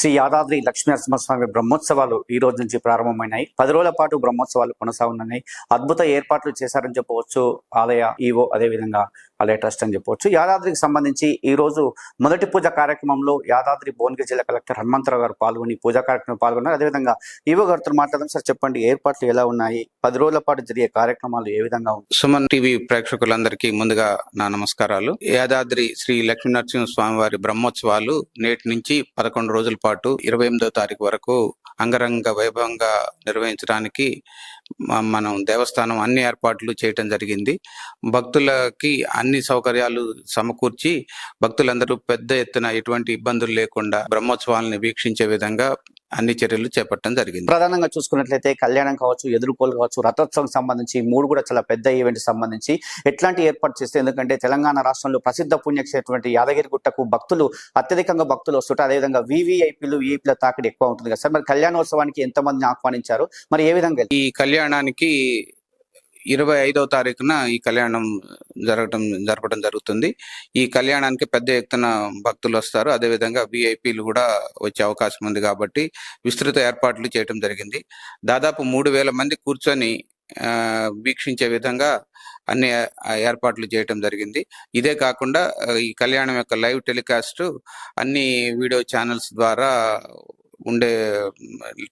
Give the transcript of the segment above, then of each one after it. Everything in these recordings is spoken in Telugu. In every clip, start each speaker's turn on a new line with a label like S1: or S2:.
S1: శ్రీ యాదాద్రి లక్ష్మీనరసింహస్వామి బ్రహ్మోత్సవాలు ఈ రోజు నుంచి ప్రారంభమైనాయి. 10 రోజుల పాటు బ్రహ్మోత్సవాలు కొనసాగుతున్నాయి. అద్భుత ఏర్పాట్లు చేశారని చెప్పవచ్చు ఆలయ ఈవో, అదేవిధంగా ఆలయ ట్రస్ట్ అని చెప్పవచ్చు. యాదాద్రికి సంబంధించి ఈ రోజు మొదటి పూజ కార్యక్రమంలో యాదాద్రి భువనగిరి జిల్లా కలెక్టర్ హనుమంతరావు గారు పాల్గొని పూజా కార్యక్రమం పాల్గొన్నారు. అదేవిధంగా ఈవో గారితో మాట్లాడదాం. సార్, చెప్పండి, ఏర్పాట్లు ఎలా ఉన్నాయి? 10 రోజుల పాటు జరిగే కార్యక్రమాలు ఏ విధంగా ఉన్నాయి?
S2: సుమన్ టీవీ ప్రేక్షకులందరికీ ముందుగా నా నమస్కారాలు. యాదాద్రి శ్రీ లక్ష్మీనరసింహ స్వామి వారి బ్రహ్మోత్సవాలు నేటి నుంచి 11 రోజుల పాటు 28వ తారీఖు వరకు అంగరంగ వైభవంగా నిర్వహించడానికి మనం దేవస్థానం అన్ని ఏర్పాట్లు చేయటం జరిగింది. భక్తులకి అన్ని సౌకర్యాలు సమకూర్చి భక్తులందరూ పెద్ద ఎత్తున ఎటువంటి ఇబ్బందులు లేకుండా బ్రహ్మోత్సవాలను వీక్షించే విధంగా అన్ని చర్యలు చేపట్టడం జరిగింది.
S1: ప్రధానంగా చూసుకున్నట్లయితే కళ్యాణం కావచ్చు, ఎదుర్కోలు కావచ్చు, రథోత్సవం సంబంధించి 3 కూడా చాలా పెద్ద ఈవెంట్ సంబంధించి ఎట్లాంటి ఏర్పాటు చేస్తే, ఎందుకంటే తెలంగాణ రాష్ట్రంలో ప్రసిద్ధ పుణ్యక్షేత్రమైన యాదగిరిగుట్టకు అత్యధికంగా భక్తులు వస్తుంటారు. అదేవిధంగా వివిఐపీల తాకిడి ఎక్కువ ఉంటుంది కదా సార్. మరి కళ్యాణోత్సవానికి ఎంతమందిని ఆహ్వానించారు, మరి ఏ విధంగా?
S2: ఈ కళ్యాణానికి 25వ తారీఖున ఈ కళ్యాణం జరపడం జరుగుతుంది. ఈ కళ్యాణానికి పెద్ద ఎత్తున భక్తులు వస్తారు. అదేవిధంగా విఐపీలు కూడా వచ్చే అవకాశం ఉంది కాబట్టి విస్తృత ఏర్పాట్లు చేయడం జరిగింది. దాదాపు 3,000 మంది కూర్చొని వీక్షించే విధంగా అన్ని ఏర్పాట్లు చేయటం జరిగింది. ఇదే కాకుండా ఈ కళ్యాణం యొక్క లైవ్ టెలికాస్ట్ అన్ని వీడియో ఛానల్స్ ద్వారా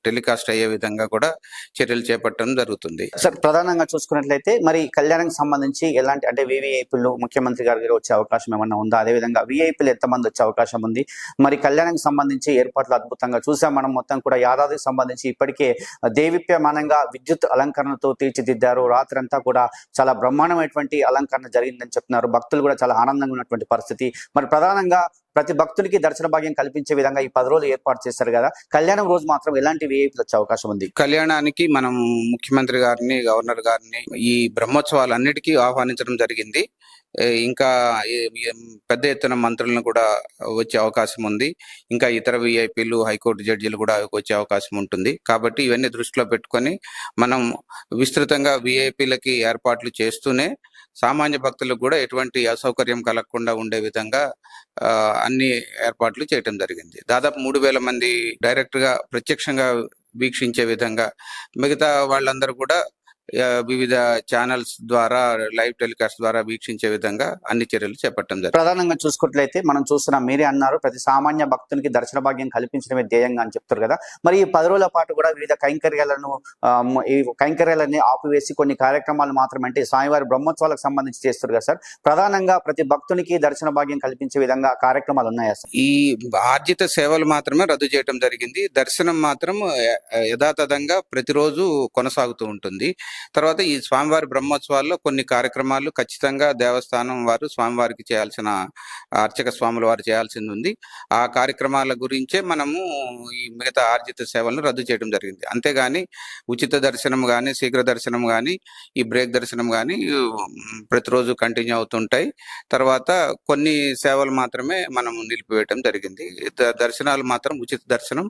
S2: టెలికాస్ట్ అయ్యే విధంగా కూడా చర్యలు చేపట్టడం జరుగుతుంది.
S1: సార్, ప్రధానంగా చూసుకున్నట్లయితే మరి కళ్యాణానికి సంబంధించి ఎలాంటి, అంటే వివిఐపీలు ముఖ్యమంత్రి గారు వచ్చే అవకాశం ఏమన్నా ఉందా? అదేవిధంగా విఐపీలు ఎంతమంది వచ్చే అవకాశం ఉంది? మరి కళ్యాణానికి సంబంధించి ఏర్పాట్లు అద్భుతంగా చూసాం మనం. మొత్తం కూడా యాదాద్రికి సంబంధించి ఇప్పటికే దేవీప్యమానంగా విద్యుత్ అలంకరణతో తీర్చిదిద్దారు. రాత్రంతా కూడా చాలా బ్రహ్మాండమైనటువంటి అలంకరణ జరిగిందని చెప్తున్నారు. భక్తులు కూడా చాలా ఆనందంగా ఉన్నటువంటి పరిస్థితి. మరి ప్రధానంగా ప్రతి భక్తుడికి దర్శన భాగ్యం కల్పించే విధంగా ఈ 10 రోజులు ఏర్పాటు చేశారు కదా. కళ్యాణం రోజు మాత్రం ఎలాంటి విఐపీలు వచ్చే అవకాశం ఉంది?
S2: కళ్యాణానికి మనం ముఖ్యమంత్రి గారిని, గవర్నర్ గారిని ఈ బ్రహ్మోత్సవాలన్నిటికీ ఆహ్వానించడం జరిగింది. ఇంకా పెద్ద ఎత్తున మంత్రులను కూడా వచ్చే అవకాశం ఉంది. ఇంకా ఇతర విఐపీలు, హైకోర్టు జడ్జీలు కూడా వచ్చే అవకాశం ఉంటుంది. కాబట్టి ఇవన్నీ దృష్టిలో పెట్టుకొని మనం విస్తృతంగా విఐపీలకి ఏర్పాట్లు చేస్తూనే సామాన్య భక్తులకు కూడా ఎటువంటి అసౌకర్యం కలగకుండా ఉండే విధంగా అన్ని ఏర్పాట్లు చేయటం జరిగింది. దాదాపు 3,000 మంది డైరెక్ట్ గా ప్రత్యక్షంగా వీక్షించే విధంగా, మిగతా వాళ్ళందరూ కూడా వివిధ ఛానల్స్ ద్వారా లైవ్ టెలికాస్ట్ ద్వారా వీక్షించే విధంగా అన్ని చర్యలు చేపట్టడం జరిగింది.
S1: ప్రధానంగా చూసుకున్నట్లయితే మనం చూస్తున్నాం, మీరే అన్నారు ప్రతి సామాన్య భక్తునికి దర్శన భాగ్యం కల్పించడమే ధ్యేయంగా అని చెప్తారు కదా. మరి ఈ 10 రోజుల పాటు కూడా వివిధ కైంకర్యాలని ఆపివేసి కొన్ని కార్యక్రమాలు మాత్రమే, అంటే స్వామివారి బ్రహ్మోత్సవాలకు సంబంధించి చేస్తారు కదా సార్. ప్రధానంగా ప్రతి భక్తునికి దర్శన భాగ్యం కల్పించే విధంగా కార్యక్రమాలు ఉన్నాయా సార్?
S2: ఈ ఆర్జిత సేవలు మాత్రమే రద్దు చేయడం జరిగింది. దర్శనం మాత్రం యథాతథంగా ప్రతిరోజు కొనసాగుతూ ఉంటుంది. తర్వాత ఈ స్వామివారి బ్రహ్మోత్సవాల్లో కొన్ని కార్యక్రమాలు ఖచ్చితంగా దేవస్థానం వారు స్వామివారికి చేయాల్సిన, అర్చక స్వాముల వారు చేయాల్సింది ఉంది. ఆ కార్యక్రమాల గురించే మనము ఈ మిగతా ఆర్జిత సేవలను రద్దు చేయడం జరిగింది. అంతేగాని ఉచిత దర్శనం కానీ, శీఘ్ర దర్శనం కానీ, ఈ బ్రేక్ దర్శనం కానీ ప్రతిరోజు కంటిన్యూ అవుతుంటాయి. తర్వాత కొన్ని సేవలు మాత్రమే మనం నిలిపివేయడం జరిగింది. దర్శనాలు మాత్రం ఉచిత దర్శనం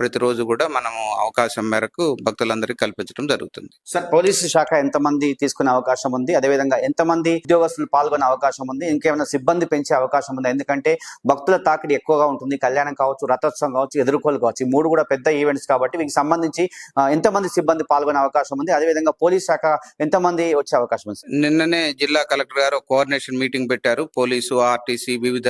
S2: ప్రతిరోజు కూడా మనము అవకాశం మేరకు భక్తులందరికీ కల్పించడం జరుగుతుంది.
S1: సార్, పోలీసు శాఖ ఎంతమంది తీసుకునే అవకాశం ఉంది? అదేవిధంగా ఎంతమంది ఉద్యోగస్తులు పాల్గొనే అవకాశం ఉంది? ఇంకేమైనా సిబ్బంది పెంచే అవకాశం ఉంది? ఎందుకంటే భక్తుల తాకిడి ఎక్కువగా ఉంటుంది. కళ్యాణం కావచ్చు, రథోత్సవం కావచ్చు, ఎదుర్కోలు కావచ్చు, ఈ 3 కూడా పెద్ద ఈవెంట్స్ కాబట్టి వీటికి సంబంధించి ఎంతమంది సిబ్బంది పాల్గొనే అవకాశం ఉంది? అదేవిధంగా పోలీస్ శాఖ ఎంతమంది వచ్చే అవకాశం ఉంది?
S2: నిన్ననే జిల్లా కలెక్టర్ గారు కోఆర్డినేషన్ మీటింగ్ పెట్టారు. పోలీసు, ఆర్టీసీ, వివిధ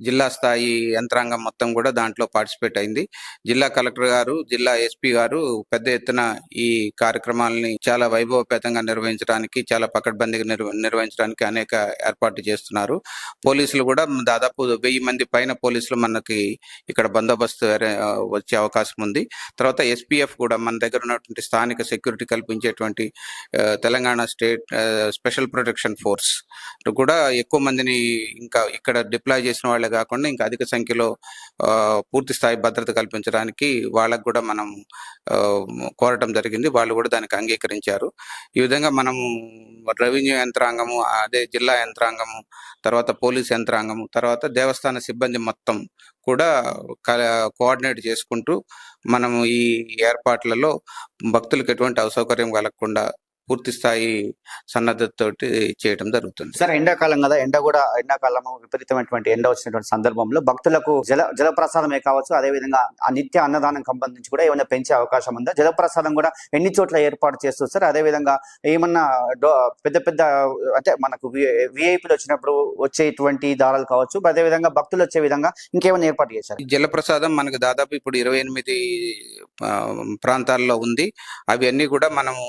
S2: జిల్లా స్థాయి యంత్రాంగం మొత్తం కూడా దాంట్లో పార్టిసిపేట్ అయింది. జిల్లా కలెక్టర్ గారు, జిల్లా ఎస్పీ గారు పెద్ద ఎత్తున ఈ కార్యక్రమాలని చాలా వైభవపేతంగా నిర్వహించడానికి, చాలా పకడ్బందీగా నిర్వహించడానికి అనేక ఏర్పాట్లు చేస్తున్నారు. పోలీసులు కూడా దాదాపు 1000 మంది పైన పోలీసులు మనకి ఇక్కడ బందోబస్తు వచ్చే అవకాశం ఉంది. తర్వాత ఎస్పీఎఫ్ కూడా మన దగ్గర ఉన్నటువంటి స్థానిక సెక్యూరిటీ కల్పించేటువంటి Telangana state special protection force కూడా ఎక్కువ మందిని ఇంకా ఇక్కడ డిప్లాయ్ చేసిన వాళ్ళే కాకుండా ఇంకా అధిక సంఖ్యలో పూర్తి స్థాయి భద్రత కల్పించడానికి వాళ్ళకు కూడా మనం కోరటం జరిగింది. వాళ్ళు కూడా దానికి అంగీకరించారు. ఈ విధంగా మనము రెవెన్యూ యంత్రాంగము, అదే జిల్లా యంత్రాంగము, తర్వాత పోలీస్ యంత్రాంగము, తర్వాత దేవస్థాన సిబ్బంది మొత్తం కూడా కోఆర్డినేట్ చేసుకుంటూ మనము ఈ ఏర్పాట్లలో భక్తులకు ఎటువంటి అసౌకర్యం కలగకుండా పూర్తి స్థాయి సన్నద్ధతతోటి చేయడం జరుగుతుంది.
S1: సార్ ఎండాకాలం కదా, ఎండాకాలం విపరీతమైనటువంటి ఎండ వచ్చినటువంటి సందర్భంలో భక్తులకు జలప్రసాదమే కావచ్చు, అదే విధంగా ఆ నిత్య అన్నదానం సంబంధించి కూడా ఏమైనా పెంచే అవకాశం ఉందా? జలప్రసాదం కూడా ఎన్ని చోట్ల ఏర్పాటు చేస్తారు సార్? అదే విధంగా ఏమన్నా పెద్ద అంటే మనకు విఐపీలు వచ్చినప్పుడు వచ్చేటువంటి దారాలు కావచ్చు, అదే విధంగా భక్తులు వచ్చే విధంగా ఇంకేమైనా ఏర్పాటు చేశారు?
S2: ఈ జలప్రసాదం మనకు దాదాపు ఇప్పుడు 28 ప్రాంతాల్లో ఉంది. అవన్నీ కూడా మనము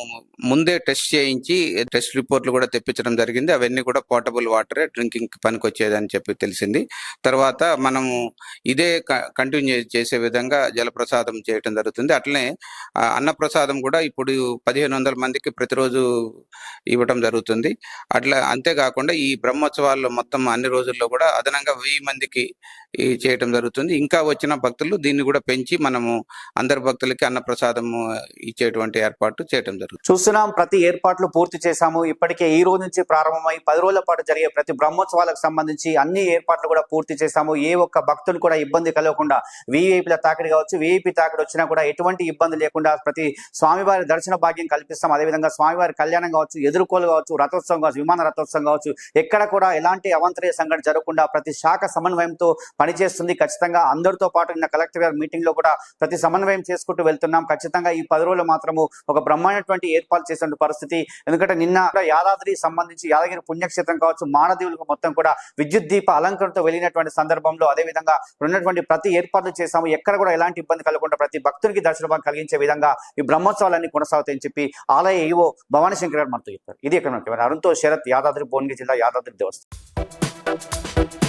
S2: ముందే టెస్ట్ చేయించి టెస్ట్ రిపోర్ట్లు కూడా తెప్పించడం జరిగింది. అవన్నీ కూడా పోర్టబుల్ వాటరే డ్రింకింగ్ పనికి వచ్చేదని చెప్పి తెలిసింది. తర్వాత మనము ఇదే కంటిన్యూ చేసే విధంగా జలప్రసాదం చేయడం జరుగుతుంది. అట్లనే అన్నప్రసాదం కూడా ఇప్పుడు 1500 మందికి ప్రతిరోజు ఇవ్వటం జరుగుతుంది. అంతేకాకుండా ఈ బ్రహ్మోత్సవాల్లో మొత్తం అన్ని రోజుల్లో కూడా అదనంగా 1000 మందికి చేయటం జరుగుతుంది. ఇంకా వచ్చిన భక్తులు దీన్ని కూడా పెంచి మనము అందరి భక్తులకి అన్నప్రసాదము ఇచ్చేటువంటి ఏర్పాటు చేయటం జరుగుతుంది.
S1: చూస్తున్నాం, ప్రతి ఏర్పాట్లు పూర్తి చేశాము. ఇప్పటికే ఈ రోజు నుంచి ప్రారంభమై 10 రోజుల పాటు జరిగే ప్రతి బ్రహ్మోత్సవాలకు సంబంధించి అన్ని ఏర్పాట్లు కూడా పూర్తి చేశాము. ఏ ఒక్క భక్తులు కూడా ఇబ్బంది కలగకుండా, విఐపీల తాకిడి కావచ్చు, విఐపీ తాకిడి వచ్చినా కూడా ఎటువంటి ఇబ్బంది లేకుండా ప్రతి స్వామివారి దర్శన భాగ్యం కల్పిస్తాం. అదేవిధంగా స్వామివారి కళ్యాణం కావచ్చు, ఎదుర్కోలు కావచ్చు, రథోత్సవం కావచ్చు, విమాన రథోత్సవం కావచ్చు, ఎక్కడ కూడా ఎలాంటి అవాంతరీయ సంఘటన జరగకుండా ప్రతి శాఖ సమన్వయంతో పనిచేస్తుంది. ఖచ్చితంగా అందరితో పాటు నిన్న కలెక్టర్ గారి మీటింగ్ లో కూడా ప్రతి సమన్వయం చేసుకుంటూ వెళ్తున్నాం. ఖచ్చితంగా ఈ 10 రోజులు మాత్రము ఒక బ్రహ్మాండటువంటి ఏర్పాటు చేసిన పరిస్థితి. ఎందుకంటే నిన్న యాదాద్రి సంబంధించి యాదగిరి పుణ్యక్షేత్రం కావచ్చు, మానదీవులకు మొత్తం కూడా విద్యుత్ దీప అలంకరణతో వెళ్ళినటువంటి సందర్భంలో అదేవిధంగా ఉన్నటువంటి ప్రతి ఏర్పాట్లు చేశాము. ఎక్కడ కూడా ఎలాంటి ఇబ్బంది కలగకుండా ప్రతి భక్తుడికి దర్శనం కలిగించే విధంగా ఈ బ్రహ్మోత్సవాలన్నీ కొనసాగుతాయని చెప్పి ఆలయ ఈవో భవానీ శంకర్ గారు మనతో చెప్పారు. ఇది ఎక్కడ అరుణ్తో శరత్, యాదాద్రి భువనగిరి జిల్లా, యాదాద్రి దేవస్థానం.